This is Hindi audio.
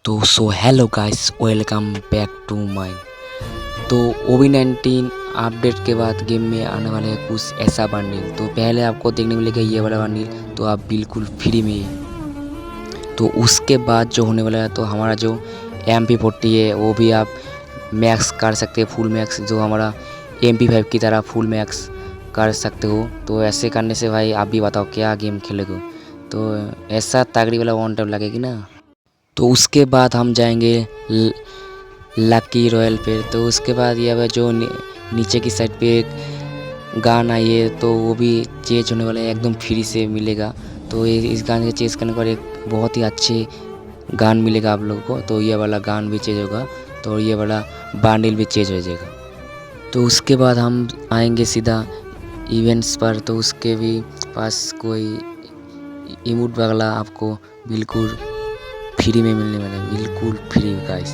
तो hello guys, welcome back to mine. तो ओवी-19 अपडेट के बाद गेम में आने वाले है कुछ ऐसा बंडल। तो पहले आपको देखने मिलेगा ये वाला बंडल, तो आप बिल्कुल फ्री में। तो उसके बाद जो होने वाला है, तो हमारा जो MP40 है वो भी आप मैक्स कर सकते हैं, फुल मैक्स, जो हमारा MP5 की तरह फुल मैक्स कर सकते हो। तो ऐसे करने से भाई आप भी बताओ क्या गेम खेलोगे। तो ऐसा तगड़ी वाला वन टाइम लगेगी ना। तो उसके बाद हम जाएंगे लकी रॉयल पे। तो उसके बाद ये जो नीचे की साइड पे एक गान आई है, तो वो भी चेंज होने वाला है, एकदम फ्री से मिलेगा। तो ये इस गान के चेंज करने पर एक बहुत ही अच्छे गान मिलेगा आप लोगों को। तो ये वाला गान भी चेंज होगा, तो ये वाला बांडल भी चेंज हो जाएगा। तो उसके बाद हम आएंगे सीधा इवेंट्स पर। तो उसके भी पास कोई इमोट वगैरह आपको बिल्कुल फ्री में मिलने वाला है, बिल्कुल फ्री गाइस।